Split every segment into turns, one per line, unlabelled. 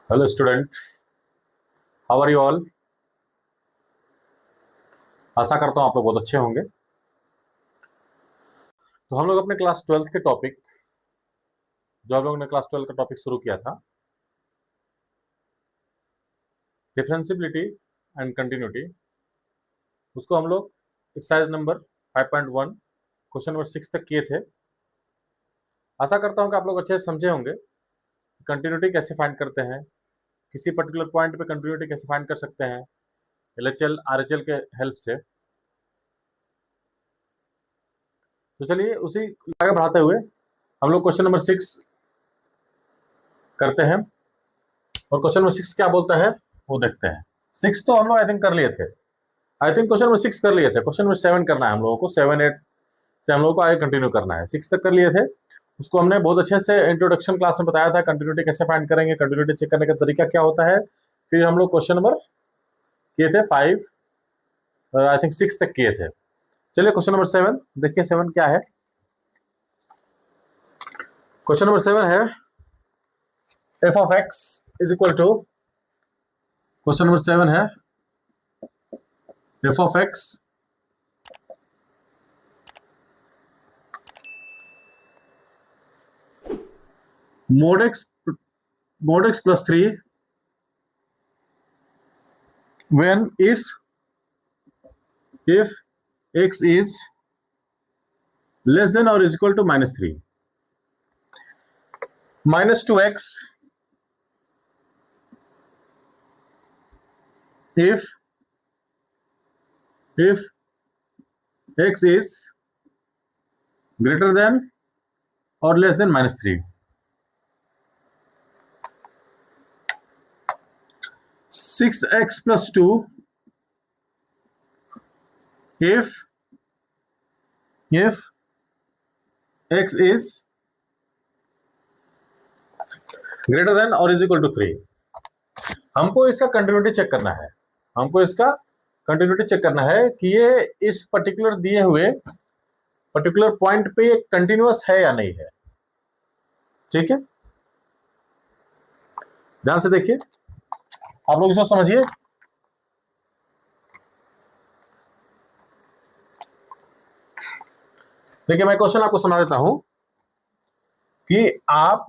Hello student, how are you all. आशा करता हूँ आप लोग बहुत अच्छे होंगे। तो हम लोग अपने क्लास 12th के टॉपिक, जो हम लोगों ने क्लास 12 का टॉपिक शुरू किया था, डिफरेंशियबिलिटी एंड कंटिन्यूटी, उसको हम लोग एक्सरसाइज नंबर 5.1 क्वेश्चन नंबर 6 तक किए थे। आशा करता हूँ कि आप लोग अच्छे से समझे होंगे कंटिन्यूटी कैसे फाइंड करते हैं, किसी पर्टिकुलर पॉइंट पे कंटिन्यूटी कैसे फाइंड कर सकते हैं एलएचएल आरएचएल के हेल्प से। तो चलिए उसी आगे बढ़ाते हुए हम लोग क्वेश्चन नंबर 6 करते हैं। और क्वेश्चन नंबर 6 क्या बोलता है वो देखते हैं। 6 तो हम लोग आई थिंक कर लिए थे। आई थिंक क्वेश्चन नंबर 6 कर लिए थे। क्वेश्चन नंबर 7 करना है हम लोगों को। 7 8 से हम लोगों को आगे कंटिन्यू करना है। 6 तक कर लिए थे, उसको हमने बहुत अच्छे से इंट्रोडक्शन क्लास में बताया था। कंटिन्यूटी कैसे फाइंड करेंगे, कंटिन्यूटी चेक करने का तरीका क्या होता है। फिर हम लोग क्वेश्चन नंबर किए थे 5, आई थिंक 6 तक किए थे। चलिए क्वेश्चन नंबर 7 देखिए। 7 क्या है। क्वेश्चन नंबर 7 है f of x is equal to, question number 7 है f of x mod x plus 3 when if x is less than or is equal to minus 3, minus 2x if x is greater than or less than minus 3, 6x plus 2 if x is greater than or is equal to 3। हमको इसका continuity check करना है। हमको इसका continuity check करना है कि ये इस पर्टिकुलर दिए हुए पर्टिकुलर पॉइंट पे ये कंटिन्यूअस है या नहीं है। ठीक है, ध्यान से देखिए, आप लोग इसको समझिए। देखिए मैं क्वेश्चन आपको सुना देता हूं कि आप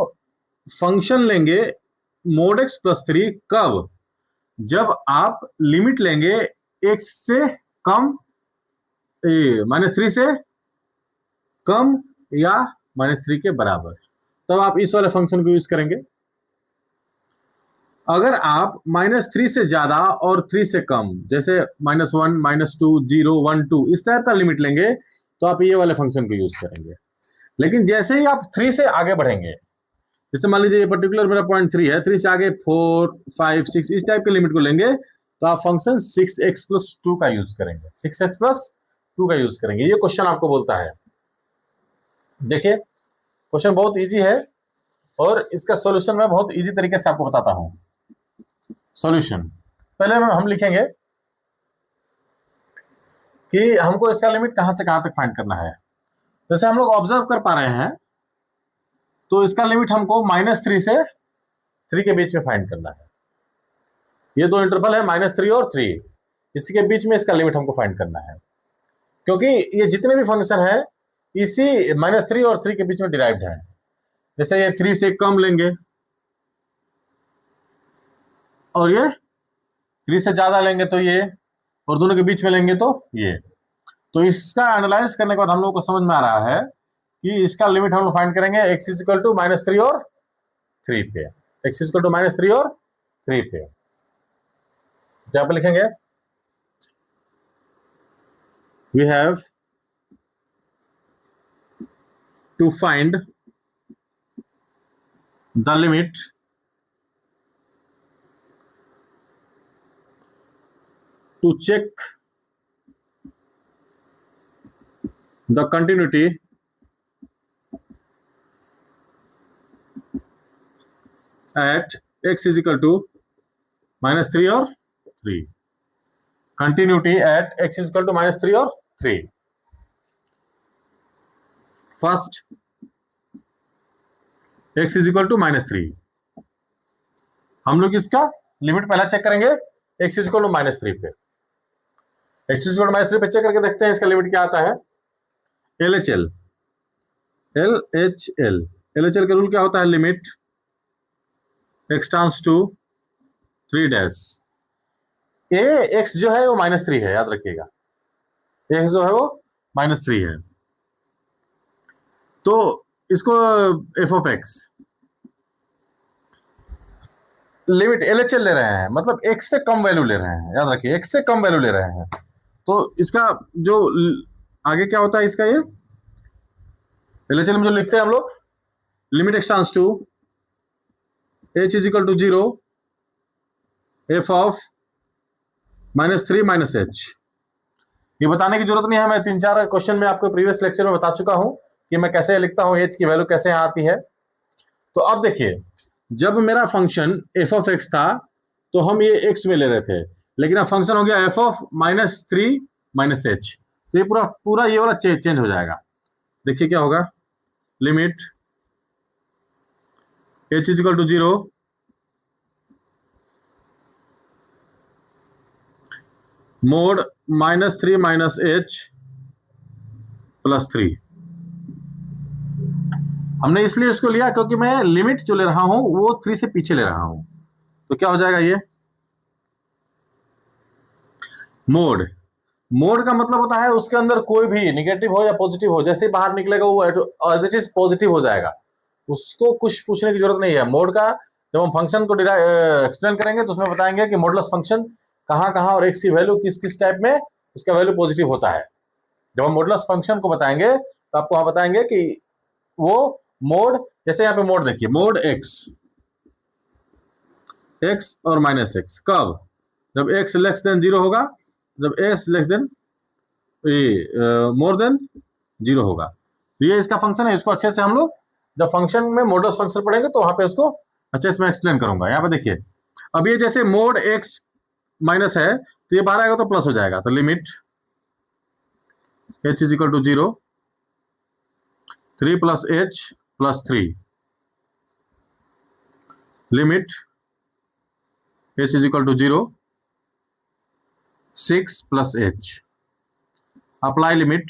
फंक्शन लेंगे mod x प्लस 3 कब, जब आप लिमिट लेंगे x से कम -3 से कम या -3 के बराबर, तब आप इस वाले फंक्शन को यूज करेंगे। अगर आप -3 से ज्यादा और 3 से कम, जैसे -1 -2 0 1 2 इस टाइप का लिमिट लेंगे, तो आप ये वाले फंक्शन को यूज करेंगे। लेकिन जैसे ही आप 3 से आगे बढ़ेंगे, जैसे मान लीजिए ये पर्टिकुलर मेरा पॉइंट 3 है, 3 से आगे 4 5 6 इस टाइप के लिमिट को लेंगे, तो आप फंक्शन 6x प्लस 2 का यूज करेंगे। 6x प्लस 2 का यूज करेंगे। ये क्वेश्चन आपको बोलता है। देखिए क्वेश्चन बहुत इजी है और इसका सॉल्यूशन मैं बहुत इजी तरीके से आपको बताता हूं। सॉल्यूशन पहले हम लिखेंगे कि हमको इसका लिमिट कहां से कहां तक फाइंड करना है। जैसे हम लोग ऑब्जर्व कर पा रहे हैं, तो इसका लिमिट हमको -3 से 3 के बीच में फाइंड करना है। ये दो इंटरवल है -3 और 3, इसी के बीच में इसका लिमिट हमको फाइंड करना है। क्योंकि ये जितने भी फंक्शन है इसी -3 और 3 के बीच में डिराइव्ड है। जैसे ये 3 से कम लेंगे और ये 3 से ज्यादा लेंगे तो ये, और दोनों के बीच में लेंगे तो ये। तो इसका एनालाइज करने के बाद हम लोग को समझ में आ रहा है कि इसका लिमिट हम लोग फाइंड करेंगे x इज इक्वल टू -3 और 3 पे। x इज इक्वल टू -3 और 3 पे क्या पे लिखेंगे, we have to find the limit to check the continuity at x is equal to -3 or 3. Continuity at x is equal to -3 or 3. First, x is equal to -3. हम लोग इसका limit पहला check करेंगे x इक्वल टू -3 पे। x equal to -3 पे check करके देखते हैं इसका लिमिट क्या आता है। LHL के रूल क्या होता है, limit x tends to 3 dash x जो है वो -3 है, याद रखिएगा x जो है वो -3 है। तो इसको f of x limit LHL ले रहे हैं, मतलब x से कम वैल्यू ले रहे हैं, याद रखिए x से कम वैल्यू ले रहे हैं। तो इसका जो आगे क्या होता है इसका, ये LHL में जो लिखते हैं हम लोग, limit x tends to h is equal to 0 f of -3 -h। ये बताने की जरूरत नहीं है, मैं 3-4 क्वेश्चन में आपको प्रीवियस लेक्चर में बता चुका हूं कि मैं कैसे लिखता हूं, h की वैल्यू कैसे आती है। तो अब देखिए, जब मेरा फंक्शन f ऑफ x था तो हम ये x में ले रहे थे, लेकिन अब फंक्शन हो गया f ऑफ -3 -h, तो ये पूरा ये वाला चेंज हो जाएगा। देखिए क्या होगा, limit h is equal to 0 mod -3 -h +3। हमने इसलिए इसको लिया क्योंकि मैं लिमिट जो ले रहा हूं वो 3 से पीछे ले रहा हूं। तो क्या हो जाएगा, ये मोड का मतलब होता है उसके अंदर कोई भी निगेटिव हो या पॉजिटिव हो, जैसे ही बाहर निकलेगा वो एज इट इज पॉजिटिव हो जाएगा, उसको कुछ पूछने की जरूरत नहीं है। मोड का जब हम फंक्शन को एक्सप्लेन करेंगे तो उसमें बताएंगे कि मॉडुलस फंक्शन कहाँ कहाँ और x की वैल्यू किस किस टाइप में उसका वैल्यू पॉजिटिव होता है। जब हम मॉडुलस फंक्शन को बताएंगे तो आपको वहां बताएंगे कि वो मोड, जैसे यहाँ पे मोड देखिए, मोड x और -x कब, जब x लेस देन 0 होगा, जब s less than more than 0 होगा। तो ये इसका फंक्शन है, इसको अच्छे से हम लोग जब फंक्शन में मॉडुलस फंक्शन पढ़ेंगे तो वहां पे उसको अच्छे से मैं एक्सप्लेन करूंगा। यहाँ पे देखिए, अब ये जैसे मोड x माइनस है तो ये बाहर आएगा तो प्लस हो जाएगा। तो limit h is equal to 0 3 + h +3, limit h is equal to 0 6 + h, apply limit,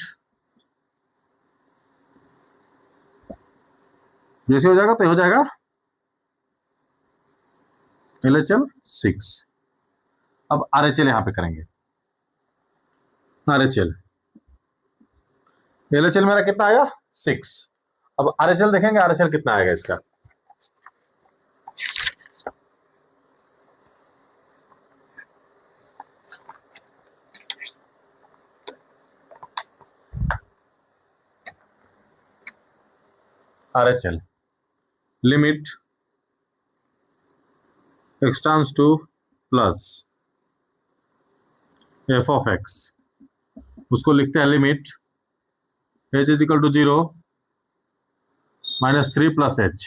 जैसे हो जाएगा तो हो जाएगा LHL 6। अब RHL यहां पे करेंगे, RHL LHL मेरा कितना आया 6। अब RHL देखेंगे, RHL कितना आएगा इसका, RHL limit x tends to plus f of x, उसको लिखते हैं limit h is equal to 0 -3 + h,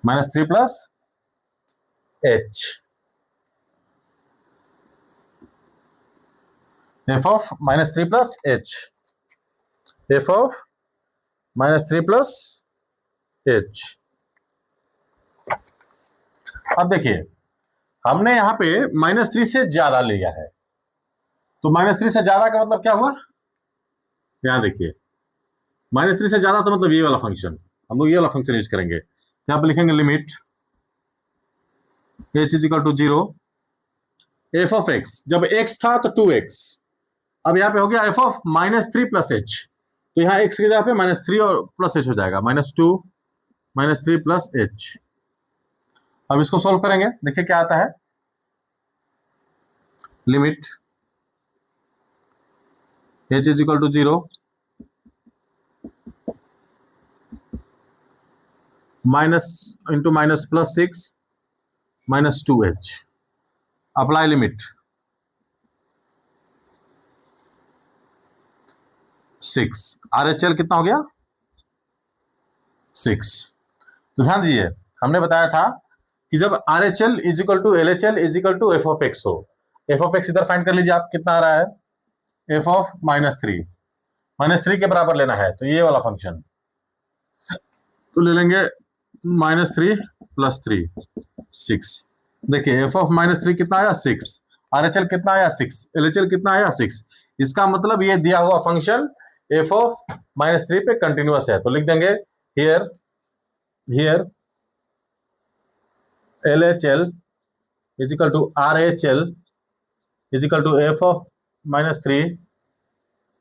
-3 + h, f of -3 + h, f of -3 + h। अब देखिए, हमने यहां पे -3 से ज्यादा लिया है, तो -3 से ज्यादा का मतलब क्या हुआ, यहां देखिए -3 से ज्यादा तो मतलब ये वाला फंक्शन, हम लोग ये वाला फंक्शन यूज करेंगे। यहां पे लिखेंगे limit h is equal to 0 f of x, जब x था तो 2x, अब यहाँ पे हो गया f ऑफ -3 + h, तो यहाँ x की जगह पे -3 और +h हो जाएगा, -2 -3 + h। अब इसको सोल्व करेंगे, देखिए क्या आता है, limit h is equal to 0 minus into minus +6 -2h, apply limit 6, RHL कितना हो गया 6। तो ध्यान दीजिए, हमने बताया था कि जब RHL is equal to LHL is equal to f of x हो, f ऑफ x इधर फाइंड कर लीजिए आप, कितना आ रहा है, f ऑफ -3 के बराबर लेना है, तो ये वाला फंक्शन तो ले लेंगे -3 प्लस 3 6। देखिए एफ ऑफ माइनस 3 कितना आया 6, RHL कितना आया 6, LHL कितना आया 6। इसका मतलब ये दिया हुआ फंक्शन एफ ऑफ माइनस 3 पे कंटिन्यूअस है, तो लिख देंगे here LHL is equal to RHL is equal to f of minus 3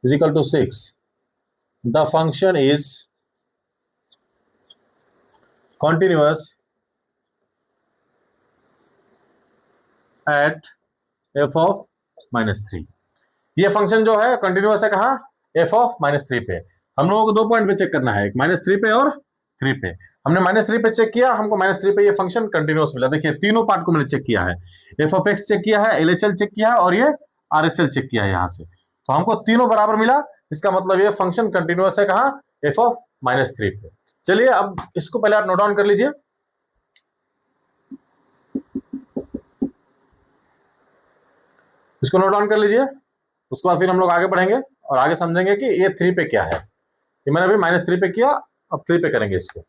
is equal to 6. The function is continuous at f of minus 3। ये फंक्शन जो है कंटिन्यूअस है कहाँ, f ऑफ माइनस 3 पे। हम लोगों को 2 पॉइंट पे चेक करना है, एक माइनस 3 पे और 3 पे। हमने माइनस 3 पे चेक किया, हमको माइनस 3 पे ये फंक्शन कंटिन्यूअस मिला। देखिए तीनों पार्ट को मैंने चेक किया है, एफ ऑफ एक्स चेक किया है, LHL चेक किया है और ये RHL चेक किया है यहाँ से, तो हमको तीनों बराबर मिला। इसका मतलब ये फंक्शन कंटिन्यूअस है कहाँ, एफ ऑफ माइनस 3 पे। चलिए अब इसको पहले आप नोट डाउन कर लीजिए। इसको नोट डाउन कर लीजिए, उसके बाद फिर हम लोग आगे बढ़ेंगे और आगे समझेंगे कि ये 3 पे क्या है। ये मैंने अभी माइनस 3 पे किया, अब 3 पे करेंगे इसको।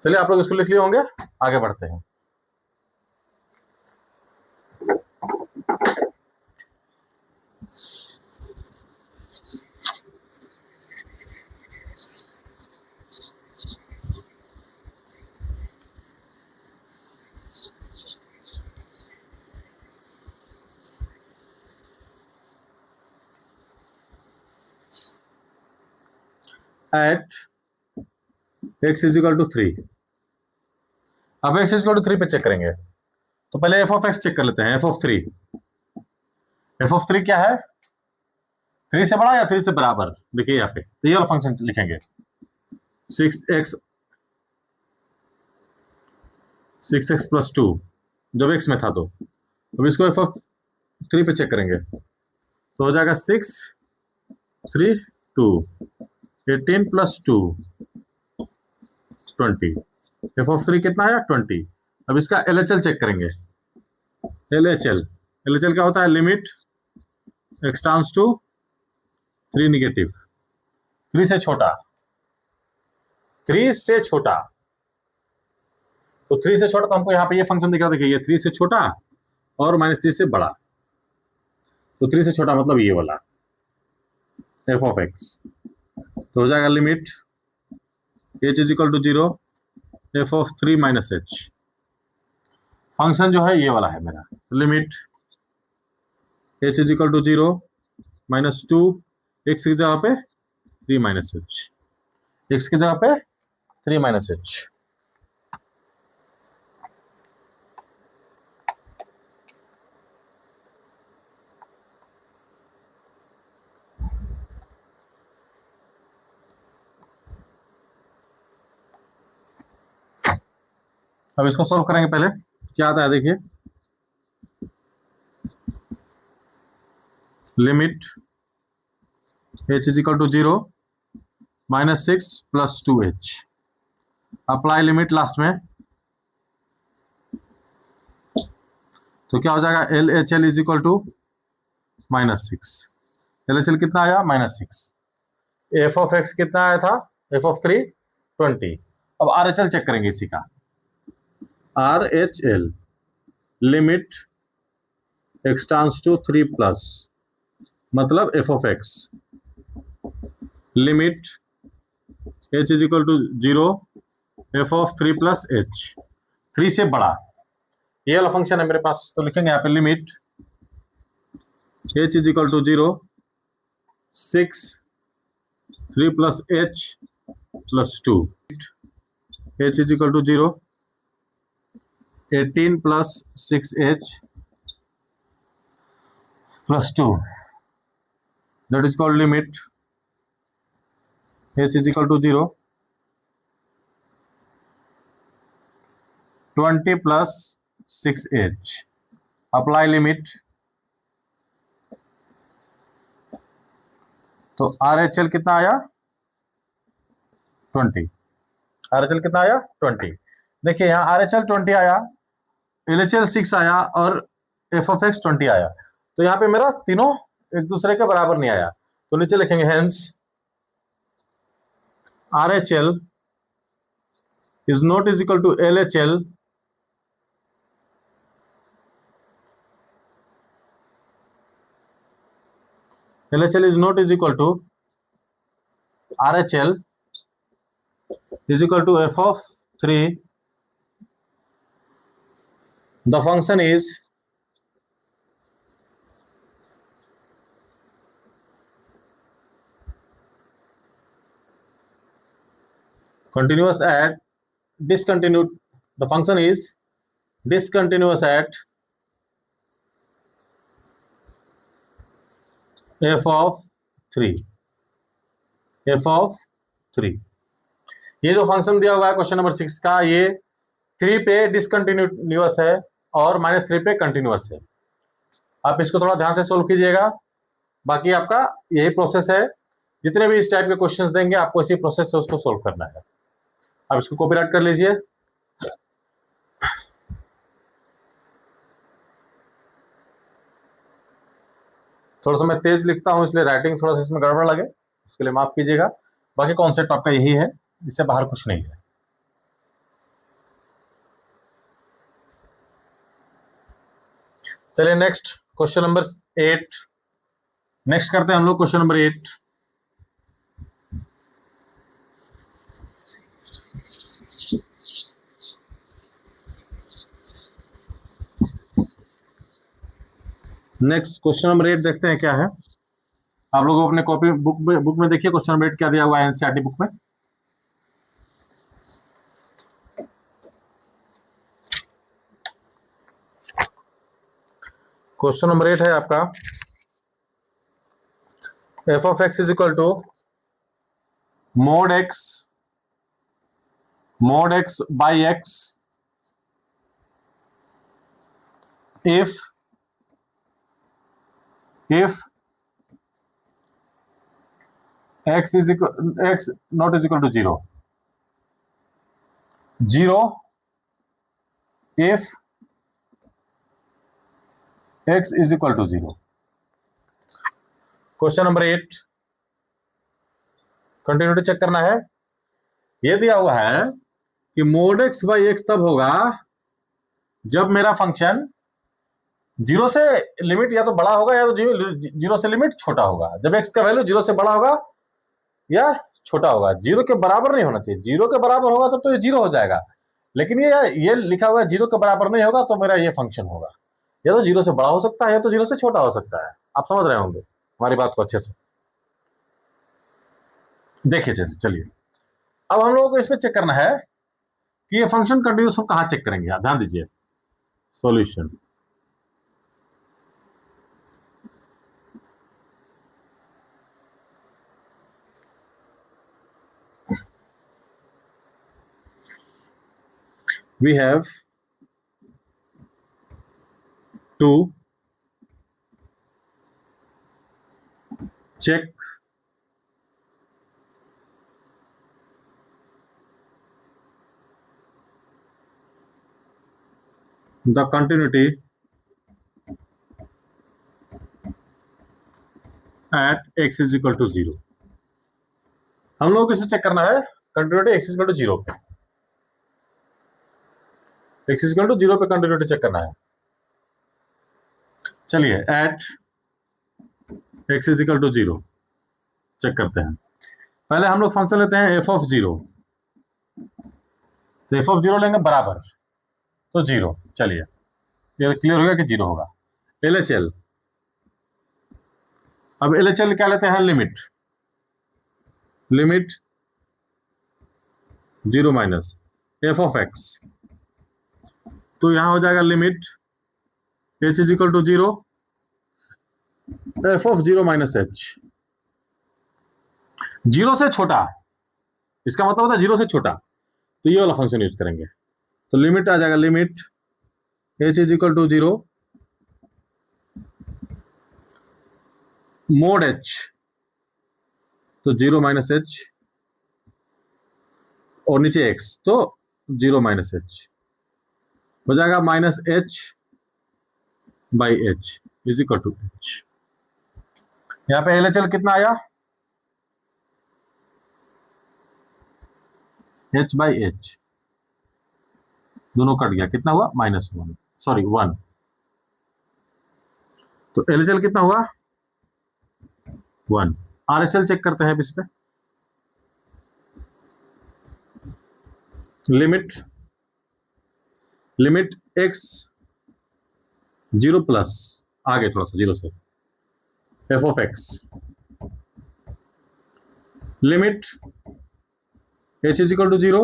चलिए आप लोग इसको लिख लिए होंगे, आगे बढ़ते हैं। At x is equal to 3। अब x इज इक्वल टू 3 पे चेक करेंगे, तो पहले f ऑफ x चेक कर लेते हैं। f ऑफ 3 क्या है, 3 से बड़ा या 3 से बराबर। देखिए यहाँ पे तो ये वाला फंक्शन लिखेंगे 6x प्लस 2 जब x में था। तो अब इसको f ऑफ 3 पे चेक करेंगे तो हो जाएगा 6 3 2 18 प्लस 2 20। एफ ऑफ 3 कितना आया 20। अब इसका LHL चेक करेंगे। LHL क्या होता है, limit x tends to 3 negative, 3 से छोटा, 3 से छोटा। तो 3 से छोटा, तो हमको यहाँ पे ये फंक्शन दिख रहा है, देखिए ये 3 से छोटा और माइनस 3 से बड़ा। तो 3 से छोटा मतलब ये वाला एफ ऑफ एक्स, तो हो जाएगा limit h is equal to 0 F of 3 minus h। Function जो है ये वाला है मेरा, limit h is equal to 0 minus 2 x की जगह पे 3 माइनस h, x की जगह पे 3 माइनस h। अब इसको सॉल्व करेंगे। पहले क्या आता है देखिए, limit h is equal to 0 minus 6 plus 2h। Apply limit last में, तो क्या हो जाएगा LHL is equal to minus 6। LHL कितना आया माइनस 6। एफ ऑफ एक्स कितना आया था, एफ ऑफ 3 20। अब RHL चेक करेंगे इसी का। RHL limit x tends to 3 plus, मतलब F of X, limit h is equal to 0 F of 3 plus h, 3 से बड़ा। ये वाला फंक्शन है मेरे पास, तो लिखेंगे यहाँ पे limit h is equal to 0 6 3 plus h plus 2, h is equal to 0 18 plus 6h plus 2, that is called limit h is equal to 0 20 plus 6h। apply limit, तो RHL कितना आया 20। RHL कितना आया 20। देखिए यहाँ RHL 20 आया, LHL 6 आया और एफ ऑफ एक्स 20 आया। तो यहाँ पे मेरा तीनों एक दूसरे के बराबर नहीं आया, तो नीचे लिखेंगे hence RHL is not is equal to L H L LHL is not is equal to RHL is equal to f of 3. The function is continuous at discontinued. The function is discontinuous at f of 3. f of 3. ये जो function दिया हुआ है question number 6 का, ये 3 पे discontinuous है और -3 पे कंटिन्यूअस है। आप इसको थोड़ा ध्यान से सोल्व कीजिएगा। बाकी आपका यही प्रोसेस है, जितने भी इस टाइप के क्वेश्चंस देंगे आपको इसी प्रोसेस से उसको सोल्व करना है। आप इसको कॉपीराइट कर लीजिए। थोड़ा सा मैं तेज लिखता हूं इसलिए राइटिंग थोड़ा सा इसमें गड़बड़ लगे, उसके लिए माफ कीजिएगा। बाकी कॉन्सेप्ट आपका यही है, इससे बाहर कुछ नहीं है। चलिए नेक्स्ट क्वेश्चन नंबर 8 नेक्स्ट करते हैं हम लोग। Question number 8 next question number 8 देखते हैं क्या है। आप लोग अपने कॉपी बुक में देखिए क्वेश्चन नंबर 8 क्या दिया हुआ है एनसीईआरटी बुक में। क्वेश्चन नंबर 8 है आपका f of x is equal to mod x by x if x not is equal to 0 if x is equal to 0। Question number 8 continuity check करना है। ये दिया हुआ है कि mod x by x तब होगा जब मेरा फंक्शन 0 से लिमिट या तो बड़ा होगा या तो 0 से लिमिट छोटा होगा। जब x का वैल्यू 0 से बड़ा होगा या छोटा होगा, 0 के बराबर नहीं होना चाहिए। 0 के बराबर होगा तो ये 0 हो जाएगा, लेकिन ये लिखा हुआ है 0 के बराबर नहीं होगा तो मेरा ये फंक्शन होगा या तो 0 से बड़ा हो सकता है या तो 0 से छोटा हो सकता है। आप समझ रहे होंगे हमारी बात को अच्छे से। देखिए चलिए अब हम लोगों को इसमें चेक करना है कि ये फंक्शन कंटिन्यूस हम कहां चेक करेंगे। आप ध्यान दीजिए। Solution we have to check the continuity at x is equal to 0। हम लोग इसमें चेक करना है continuity x is equal to 0 पे। x is equal to 0 पे कंटिन्यूटी चेक करना है। चलिए at x is equal to 0 चेक करते हैं। पहले हम लोग फंक्शन लेते हैं f of 0। तो f of 0 लेंगे बराबर तो 0। चलिए ये क्लियर हो गया कि 0 होगा। LHL, अब LHL क्या लेते हैं? Limit 0 minus f of x। तो यहां हो जाएगा limit h is equal to 0 f of 0 minus h। 0 से छोटा, इसका मतलब होता है 0 से छोटा, तो ये वाला फंक्शन यूज करेंगे। तो लिमिट आ जाएगा limit h is equal to 0 mod h, तो 0 माइनस h और नीचे x तो 0 माइनस h हो जाएगा minus h by h is equal to h। यहां पे LHL कितना आया? h by h। दोनों कट गया, कितना हुआ -1, सॉरी 1। तो LHL कितना हुआ 1। RHL चेक करते हैं अब इस पे। लिमिट x 0 प्लस, आगे थोड़ा सा 0 से, f of x, limit h is equal to 0,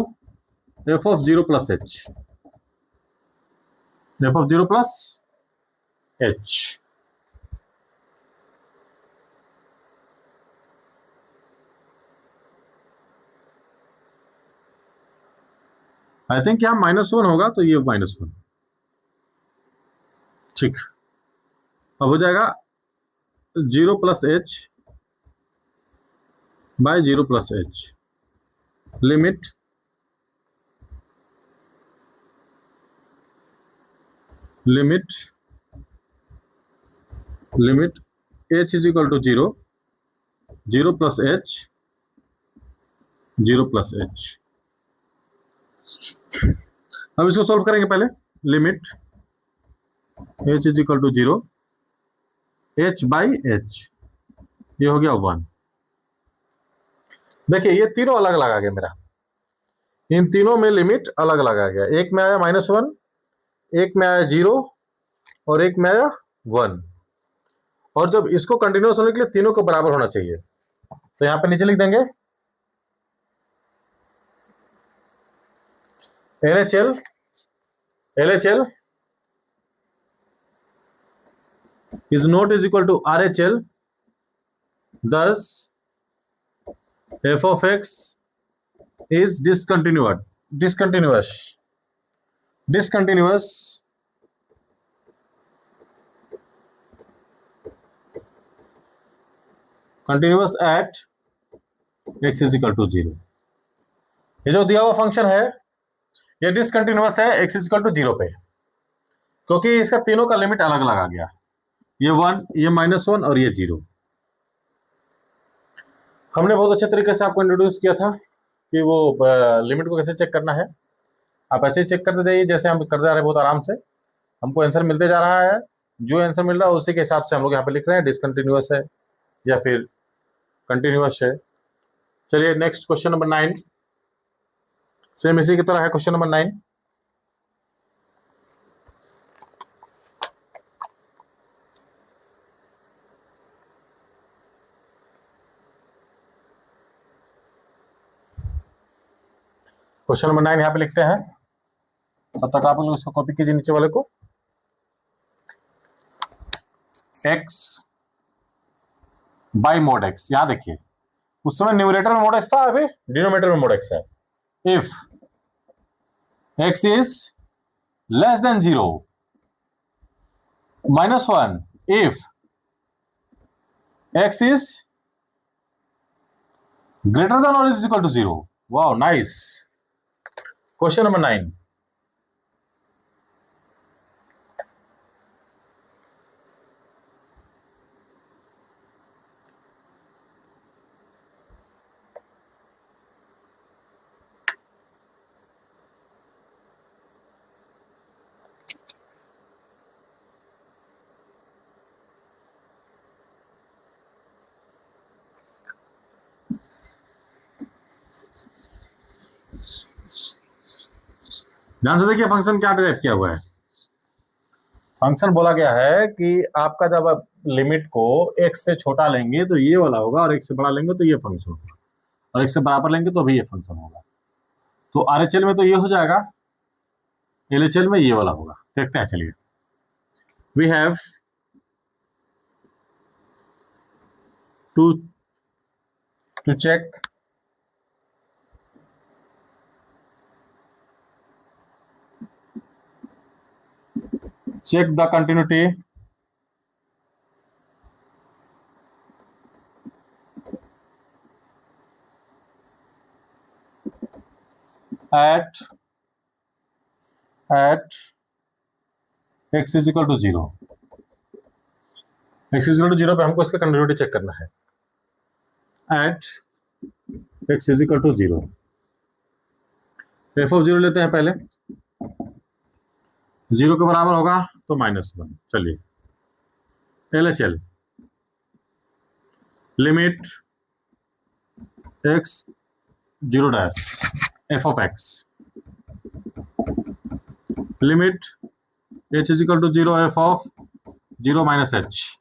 f of 0 plus h, f of 0 plus h। I think यहाँ -1 होगा, तो ये -1, ठीक। अब हो जाएगा 0 plus h by 0 plus h, limit h is equal to 0, 0 plus h, 0 plus h। अब इसको सॉल्व करेंगे पहले। Limit h is equal to 0, h by h, ये हो गया 1। देखिए ये तीनों अलग अलग आ गया मेरा, इन तीनों में लिमिट अलग अलग आ गया। एक में आया -1, एक में आया 0 और एक में आया 1। और जब इसको कंटिन्यूअस होने के लिए तीनों को बराबर होना चाहिए, तो यहां पे नीचे लिख देंगे LHL is not is equal to RHL, thus f of x is discontinuous at x is equal to 0। ये जो दिया हुआ फंक्शन है ये डिसकंटिन्यूअस है x इज इक्वल टू 0 पे, क्योंकि इसका तीनों का लिमिट अलग अलग आ गया, ये 1, ये -1 और ये 0। हमने बहुत अच्छे तरीके से आपको इंट्रोड्यूस किया था कि वो लिमिट को कैसे चेक करना है। आप ऐसे ही चेक करते जाइए जैसे हम करते जा रहे हैं, बहुत आराम से हमको आंसर मिलते जा रहा है। जो आंसर मिल रहा है उसी के हिसाब से हम लोग यहाँ पे लिख रहे हैं, डिसकंटिन्यूअस है या फिर कंटिन्यूअस है। चलिए नेक्स्ट क्वेश्चन नंबर 9, सेम इसी की तरह है क्वेश्चन नंबर 9। क्वेश्चन नंबर 9 यहाँ पे लिखते हैं, तब तक आप लोग इसको कॉपी कीजिए नीचे वाले को। x बाई मोड x, यहां देखिए उस समय न्यूमरेटर में मोड x था, अभी डिनोमिनेटर में मोड x है। If x is less than 0, -1, if x is greater than और is equal to 0। Wow nice. Question number 9, ध्यान से देखिए फंक्शन क्या डिराइव किया हुआ है। फंक्शन बोला गया है कि आपका जब आप लिमिट को x से छोटा लेंगे तो ये वाला होगा, और x से बड़ा लेंगे तो ये फंक्शन होगा, और x से बराबर लेंगे तो भी ये फंक्शन होगा। तो RHL में तो ये हो जाएगा, LHL में ये वाला होगा। देखते हैं, चलिए। We have to check the continuity at x is equal to 0। x is equal to 0 पे हमको इसका कंटिन्यूटी चेक करना है। at x is equal to 0, f of 0 लेते हैं पहले, 0 के बराबर होगा तो -1। चलिए LHL limit x 0 dash f of x limit h is equal to 0 f of 0 minus h।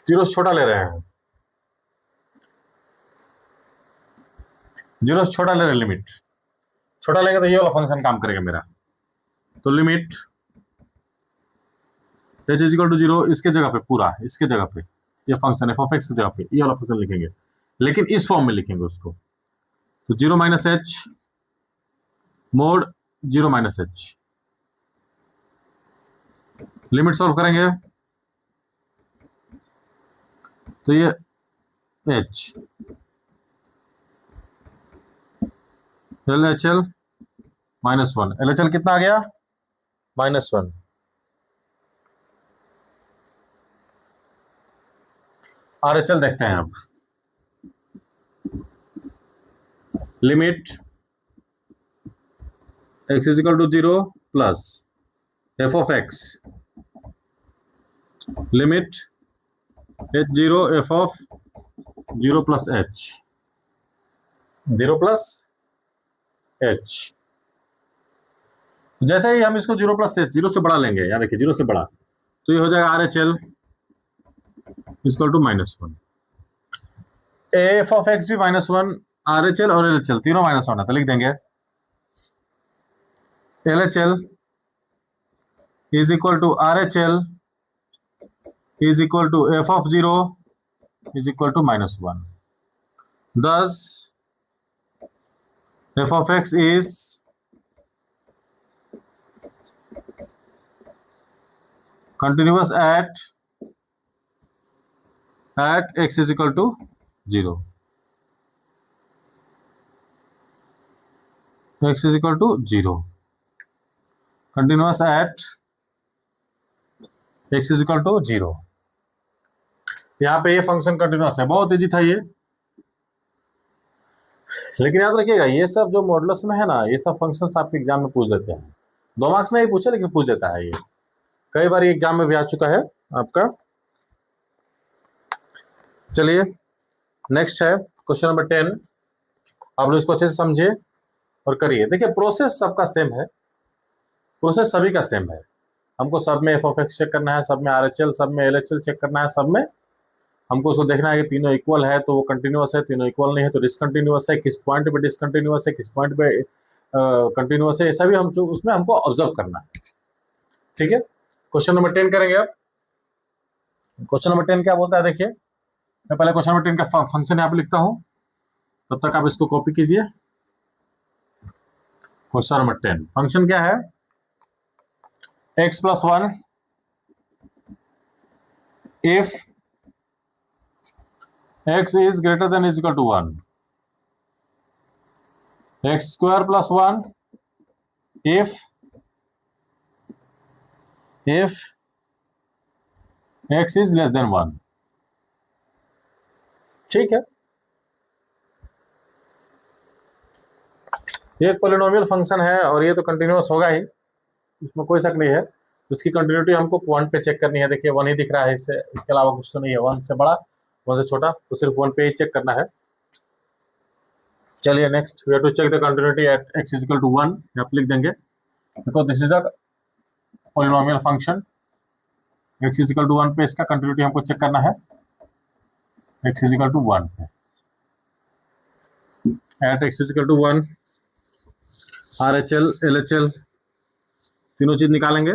0 छोटा ले रहे हैं, 0 छोटा ले रहे हैं, लिमिट छोटा लेंगे तो ये वाला फंक्शन काम करेगा मेरा। तो limit h is equal to 0 इसके जगह पे, पूरा इसके जगह पे ये फंक्शन f ऑफ x की जगह पे ये वाला फंक्शन लिखेंगे, लेकिन इस फॉर्म में लिखेंगे उसको। तो 0 minus h mode 0 minus h। Limit solve करेंगे तो ये h LHL -1, LHL कितना आ गया -1। RHL देखते हैं अब। Limit x is equal to 0 plus f of x limit h0 f of 0 plus h 0 plus h। जैसे ही हम इसको 0 प्लस h 0 से बड़ा लेंगे, या देखिए 0 से बड़ा, तो ये हो जाएगा RHL equal to -1। f of x भी -1, RHL और LHL तीनों -1 है, तो लिख देंगे LHL is equal to RHL is equal to f of 0 is equal to -1। Thus f of x is continuous at x is equal to 0। x is equal to 0 continuous at x is equal to 0। यहाँ पे ये function continuous है, बहुत easy था ये। लेकिन याद रखिएगा ये सब जो मॉडुलस में है ना, ये सब फंक्शंस आपके एग्जाम में पूछ देते हैं। 2 मार्क्स में ही पूछे, लेकिन पूछ देता है ये, कई बार एग्जाम में भी आ चुका है आपका। चलिए नेक्स्ट है क्वेश्चन नंबर 10। आप लोग इसको अच्छे से समझिए और करिए। देखिए प्रोसेस सबका सेम है, प्रोसेस सभी का सेम है। हमको सब में f ऑफ x चेक करना है, सब में RHL, सब में LHL चेक करना है, सब में हमको उसको देखना है कि तीनों इक्वल है तो वो कंटिन्यूअस है, तीनों इक्वल नहीं है तो डिसकंटिन्यूअस है, किस पॉइंट पे डिसकंटिन्यूअस है, किस पॉइंट पे कंटिन्यूअस है, ये सभी हम उसमें हमको ऑब्जर्व करना है। ठीक है, क्वेश्चन नंबर 10 करेंगे अब। क्वेश्चन नंबर 10 क्या बोलता है देखिए। मैं पहले क्वेश्चन नंबर 10 का फंक्शन यहाँ पे लिखता हूँ, तब तक आप इसको कॉपी कीजिए। क्वेश्चन नंबर 10 फंक्शन क्या है, x plus 1 if x is greater than is equal to 1, x square plus 1 if x is less than 1। ठीक है, ये एक पॉलिनोमियल फंक्शन है और ये तो कंटिन्यूअस होगा ही, इसमें कोई शक नहीं है। इसकी कंटिन्यूटी हमको पॉइंट पे चेक करनी है। देखिए 1 ही दिख रहा है, इससे इसके अलावा कुछ तो नहीं है। 1 से बड़ा 1 से छोटा, तो सिर्फ 1 पे ही चेक करना है। चलिए next, we have to check the continuity at x is equal to 1। यहाँ पे लिख देंगे because this is a polynomial function. x is equal to 1 पे इसका कंटिन्यूटी हमको चेक करना है, x इज इक्वल टू 1 पे। At x is equal to 1 RHL LHL तीनों चीज निकालेंगे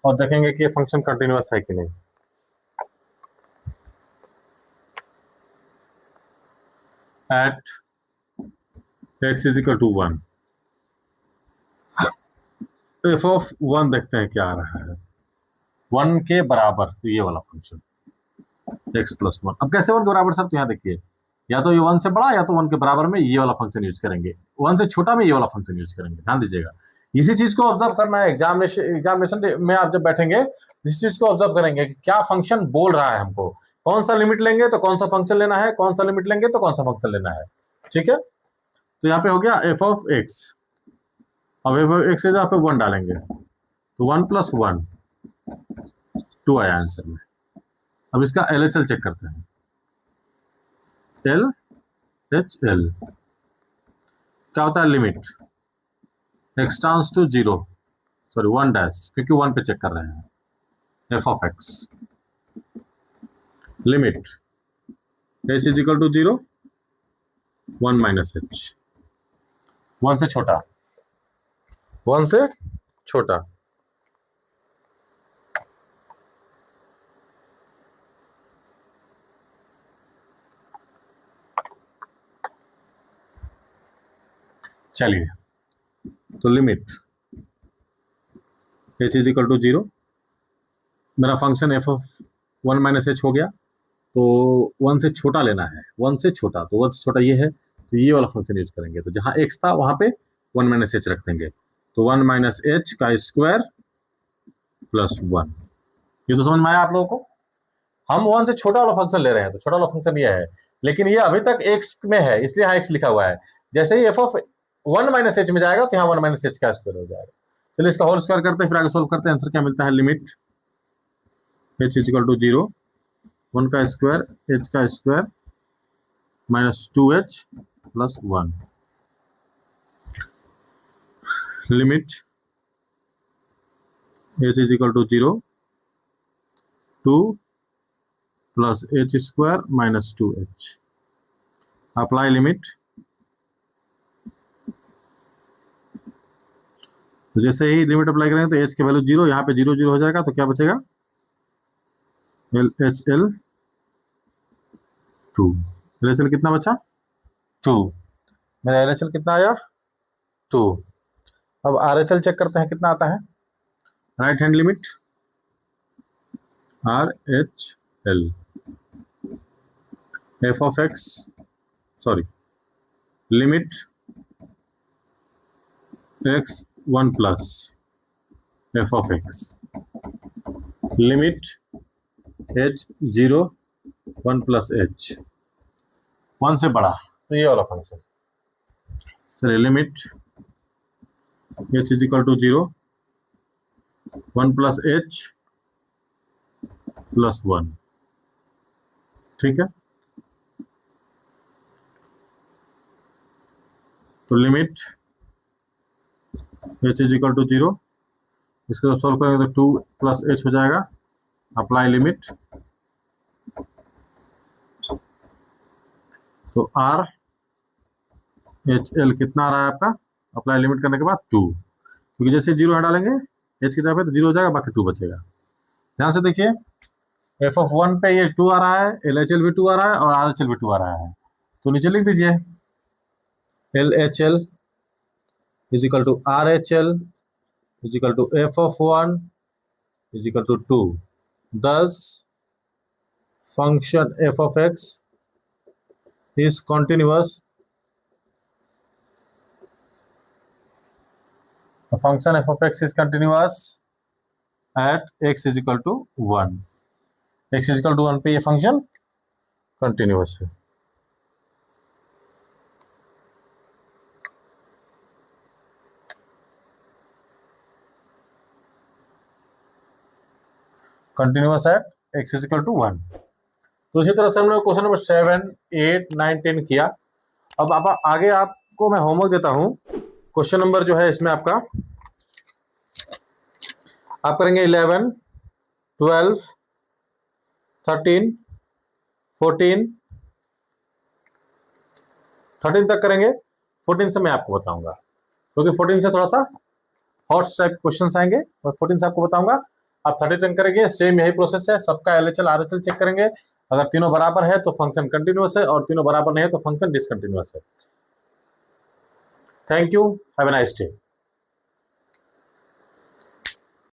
और देखेंगे कि ये फंक्शन कंटिन्यूअस है कि नहीं। At x is equal to 1 f of 1 देखते हैं क्या आ रहा है, 1 के बराबर, तो ये वाला फंक्शन x प्लस 1। अब कैसे 1 के बराबर सर, तो यहाँ देखिए या तो ये 1 से बड़ा या तो 1 के बराबर में ये वाला फंक्शन यूज करेंगे, 1 से छोटा में ये वाला फंक्शन यूज करेंगे। ध्यान दीजिएगा, इसी चीज को ऑब्जर्व करना है। एग्जामिनेशन में आप जब बैठेंगे इस चीज को ऑब्जर्व करेंगे कि क्या फंक्शन बोल रहा है हमको, कौन सा लिमिट लेंगे तो कौन सा फंक्शन लेना है, कौन सा लिमिट लेंगे तो कौन सा फंक्शन लेना है। ठीक है, तो यहाँ पे हो गया f ऑफ x अब एक से जहाँ पे 1 डालेंगे तो 1 + 1 2 आया आंसर में। अब इसका LHL चेक करते हैं। LHL क्या होता है? Limit x tends to 0, sorry 1 dash, क्योंकि 1 पे चेक कर रहे हैं, f(x) लिमिट h = 0 1 - h, 1 से छोटा, 1 से छोटा। चलिए, तो लिमिट h = 0, मेरा फंक्शन f(1 - h) हो गया, तो 1 से छोटा लेना है, 1 से छोटा, तो 1 से छोटा ये है, तो ये वाला फंक्शन यूज करेंगे। तो जहां x था वहां पे 1 - h रख देंगे, तो 1 - h का स्क्वायर + 1। ये तो समझ में आया आप लोगों को? हम 1 से छोटा वाला फंक्शन ले रहे हैं, तो छोटा वाला फंक्शन ये है, लेकिन ये अभी तक x में है, इसलिए यहाँ x लिखा हुआ है। जैसे ही f(1 - h) में जाएगा तो यहाँ 1 - h का स्क्वायर हो जाएगा। चलिए इसका होल स्क्वायर करते हैं, फिर आगे सोल्व करते हैं। आंसर क्या मिलता है? लिमिट h = 0 1 का स्क्वायर h का square -2h + 1। Limit h = 0 2 + h² - 2h। Apply limit, तो जैसे ही लिमिट अप्लाई करेंगे तो h की वैल्यू 0, यहाँ पे 0 0 हो जाएगा, तो क्या बचेगा? LHL 2। LHL कितना बचा? 2। मेरा LHL कितना आया? 2। अब RHL चेक करते हैं कितना आता है। Right hand limit RHL f(x), sorry limit x1 + f(x) limit h 0 1 + h 1 से बड़ा, तो ये वाला फंक्शन। चलिए, लिमिट h = 0 1 + h + 1, ठीक है। तो लिमिट h = 0, इसको जब सॉल्व करेंगे तो 2 + h हो जाएगा। अप्लाई लिमिट, तो RHL कितना आ रहा है आपका? अप्लाई लिमिट करने के बाद 2, क्योंकि जैसे 0 यहाँ डालेंगे h की तरफ है तो 0 हो जाएगा, बाकी 2 बचेगा। ध्यान से देखिए, f(1) पे ये 2 आ रहा है, LHL भी 2 आ रहा है और RHL भी 2 आ रहा है, तो नीचे लिख दीजिए LHL = RHL = f(1) = 2। Thus function f(x) is continuous. The function f(x) is continuous at x = 1। x = 1 पे ये फंक्शन कंटिन्यूअस है। Continuous at x = 1। तो इसी तरह से हम लोग क्वेश्चन नंबर 7 8 9 10 किया। अब आगे आपको मैं होमवर्क देता हूं। क्वेश्चन नंबर जो है इसमें आप करेंगे 11 12 13 14 13 तक करेंगे। 14 से मैं आपको बताऊंगा, क्योंकि 14 से थोड़ा सा हॉट टाइप क्वेश्चंस आएंगे, और 14 से आपको बताऊंगा। आप 30 तक करेंगे, सेम यही प्रोसेस है, सबका LHL RHL चेक करेंगे। अगर तीनों बराबर है तो फंक्शन कंटिन्यूअस है, और तीनों बराबर नहीं है तो फंक्शन डिसकंटिन्यूअस है। Thank you, have a nice day.